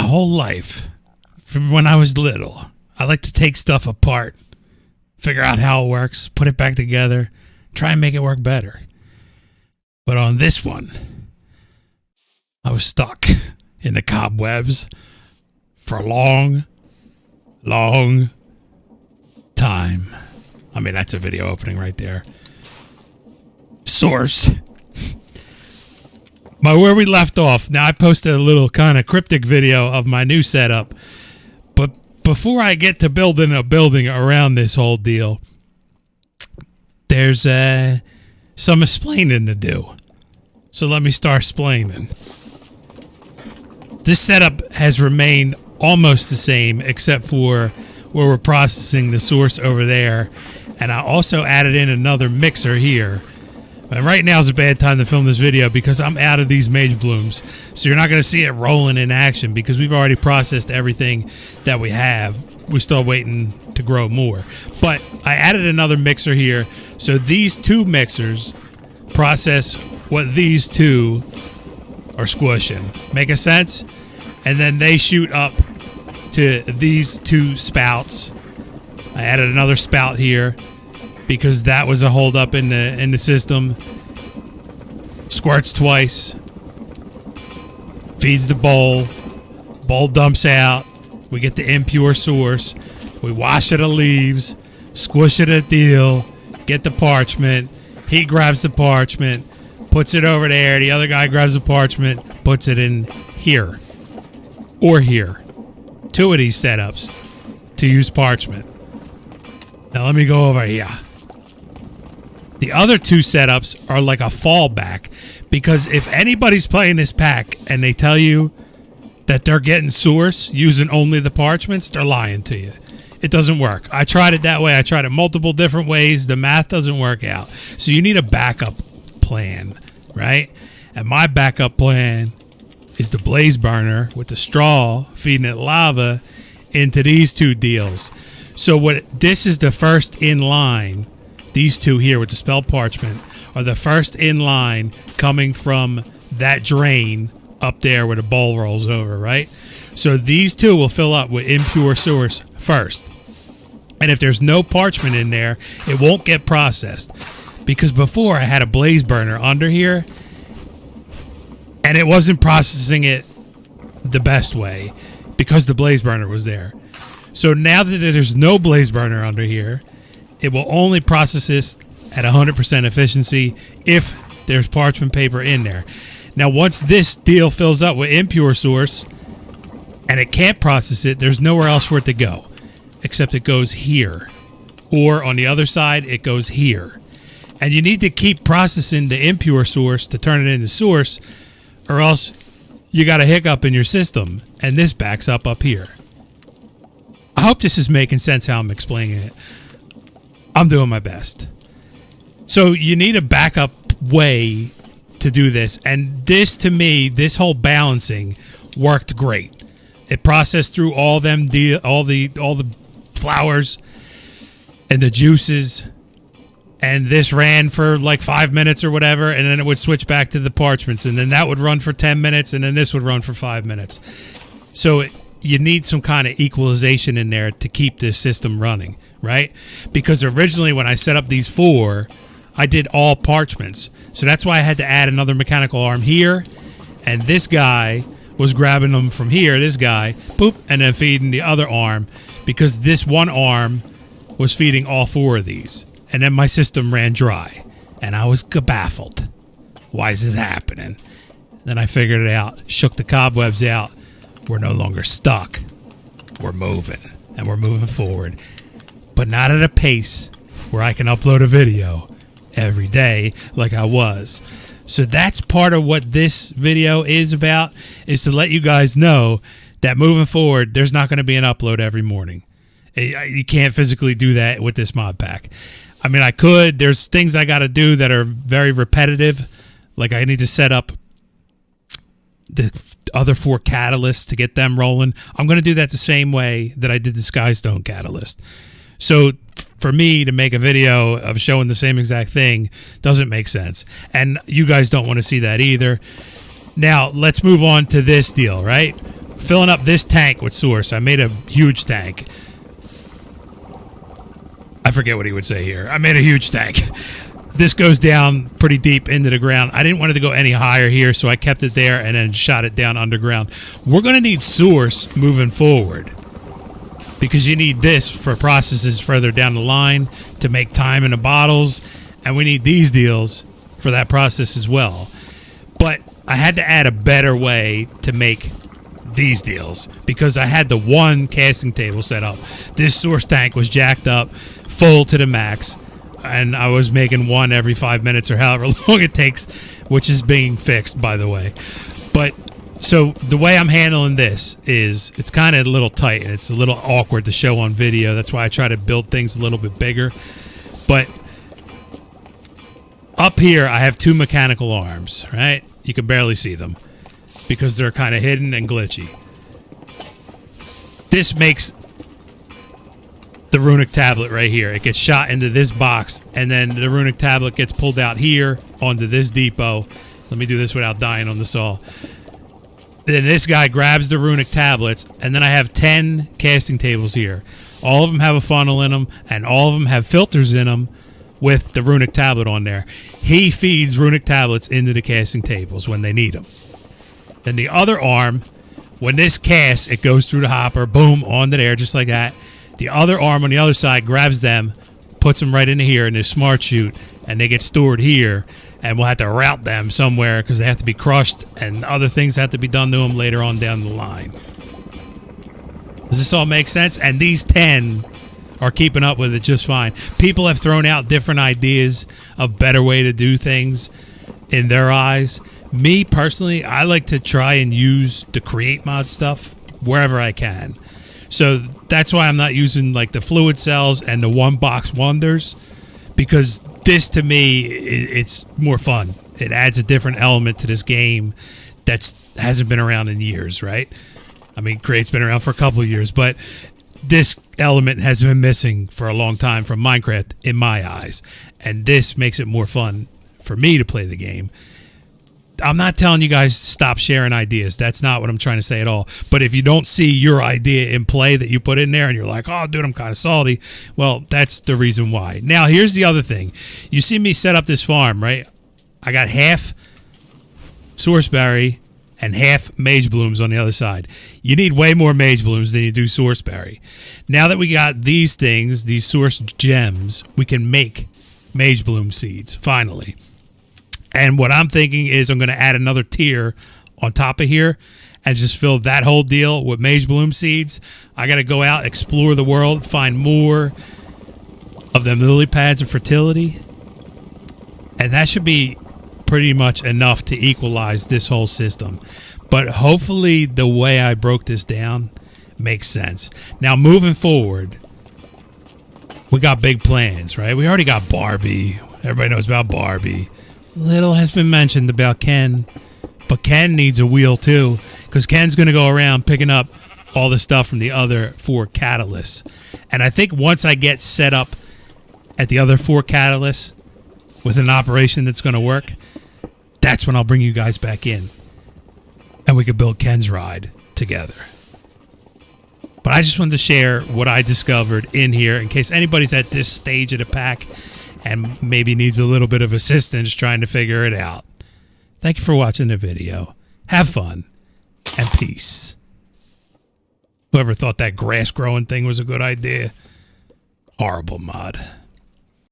whole life, from when I was little, I like to take stuff apart, figure out how it works, put it back together, try and make it work better. But on this one, I was stuck in the cobwebs for a long, long time. I mean, that's a video opening right there. Source. Where we left off. Now, I posted a little kind of cryptic video of my new setup. But before I get to building a building around this whole deal, there's some explaining to do. So let me start explaining. This setup has remained almost the same, except for where we're processing the source over there. And I also added in another mixer here. And right now is a bad time to film this video because I'm out of these mage blooms. So you're not going to see it rolling in action because we've already processed everything that we have. We're still waiting to grow more. But I added another mixer here. So these two mixers process what these two are squishing. Make a sense? And then they shoot up to these two spouts. I added another spout here because that was a holdup in the system. Squirts twice. Feeds the bowl. Bowl dumps out. We get the impure source. We wash it of leaves. Squish it a deal. Get the parchment. He grabs the parchment. Puts it over there. The other guy grabs the parchment. Puts it in here. Or here. Two of these setups to use parchment. Now let me go over here. The other two setups are like a fallback because if anybody's playing this pack and they tell you that they're getting source using only the parchments, they're lying to you. It doesn't work. I tried it that way. I tried it multiple different ways. The math doesn't work out. So you need a backup plan, right? And my backup plan is the blaze burner with the straw feeding it lava into these two deals. So this is the first in line. These two here with the spell parchment are the first in line coming from that drain up there where the bowl rolls over, right? So these two will fill up with impure source first. And if there's no parchment in there, it won't get processed. Because before I had a blaze burner under here and it wasn't processing it the best way because the blaze burner was there. So now that there's no blaze burner under here, it will only process this at 100% efficiency if there's parchment paper in there. Now, once this deal fills up with impure source and it can't process it, there's nowhere else for it to go except it goes here. Or on the other side, it goes here. And you need to keep processing the impure source to turn it into source or else you got a hiccup in your system and this backs up here. I hope this is making sense how I'm explaining it. I'm doing my best. So you need a backup way to do this. And this, to me, this whole balancing worked great. It processed through all the flowers and the juices. And this ran for like 5 minutes or whatever. And then it would switch back to the parchments. And then that would run for 10 minutes. And then this would run for 5 minutes. So you need some kind of equalization in there to keep this system running, right? Because originally when I set up these four, I did all parchments. So that's why I had to add another mechanical arm here. And this guy was grabbing them from here, this guy, boop, and then feeding the other arm because this one arm was feeding all four of these. And then my system ran dry. And I was baffled. Why is it happening? Then I figured it out, shook the cobwebs out. We're no longer stuck. We're moving. And we're moving forward. But not at a pace where I can upload a video every day like I was. So that's part of what this video is about, is to let you guys know that moving forward, there's not going to be an upload every morning. You can't physically do that with this mod pack. I mean, I could. There's things I got to do that are very repetitive. Like I need to set up the other 4 catalysts to get them rolling. I'm going to do that the same way that I did the Skystone catalyst. So for me to make a video of showing the same exact thing doesn't make sense. And you guys don't want to see that either. Now, let's move on to this deal, right? filling up this tank with source. I made a huge tank. I forget what he would say here. I made a huge tank. This goes down pretty deep into the ground. I didn't want it to go any higher here, so I kept it there and then shot it down underground. We're going to need source moving forward because you need this for processes further down the line to make time in the bottles, and we need these deals for that process as well. But I had to add a better way to make these deals because I had the one casting table set up. This source tank was jacked up full to the max, and I was making one every 5 minutes or however long it takes, which is being fixed, by the way. But so the way I'm handling this is it's kind of a little tight and it's a little awkward to show on video. That's why I try to build things a little bit bigger. But up here I have two mechanical arms, right? You can barely see them because they're kind of hidden and glitchy. This makes the runic tablet right here. It gets shot into this box, and then the runic tablet gets pulled out here onto this depot. Let me do this without dying on the saw. Then this guy grabs the runic tablets, and then I have 10 casting tables here. All of them have a funnel in them, and all of them have filters in them with the runic tablet on there. He feeds runic tablets into the casting tables when they need them. Then the other arm, when this casts, it goes through the hopper, boom, onto there, just like that. The other arm on the other side grabs them, puts them right into here in this smart chute, and they get stored here, and we'll have to route them somewhere because they have to be crushed, and other things have to be done to them later on down the line. Does this all make sense? And these 10 are keeping up with it just fine. People have thrown out different ideas of better way to do things in their eyes. Me, personally, I like to try and use the Create mod stuff wherever I can. So that's why I'm not using like the fluid cells and the one box wonders, because this to me it's more fun. It adds a different element to this game that hasn't been around in years, right? I mean, Create's been around for a couple of years, but this element has been missing for a long time from Minecraft in my eyes, and this makes it more fun for me to play the game. I'm not telling you guys to stop sharing ideas. That's not what I'm trying to say at all. But if you don't see your idea in play that you put in there and you're like, oh, dude, I'm kind of salty, well, that's the reason why. Now, here's the other thing. You see me set up this farm, right? I got half sourceberry and half mage blooms on the other side. You need way more mage blooms than you do sourceberry. Now that we got these things, these source gems, we can make mage bloom seeds, finally. And what I'm thinking is I'm going to add another tier on top of here and just fill that whole deal with mage bloom seeds. I got to go out, explore the world, find more of the lily pads of fertility. And that should be pretty much enough to equalize this whole system. But hopefully the way I broke this down makes sense. Now, moving forward, we got big plans, right? We already got Barbie. Everybody knows about Barbie. Little has been mentioned about Ken, but Ken needs a wheel too, because Ken's going to go around picking up all the stuff from the other 4 catalysts. And I think once I get set up at the other 4 catalysts with an operation that's going to work, that's when I'll bring you guys back in and we can build Ken's ride together. But I just wanted to share what I discovered in here in case anybody's at this stage of the pack and maybe needs a little bit of assistance trying to figure it out. Thank you for watching the video. Have fun and peace. Whoever thought that grass growing thing was a good idea, horrible mod.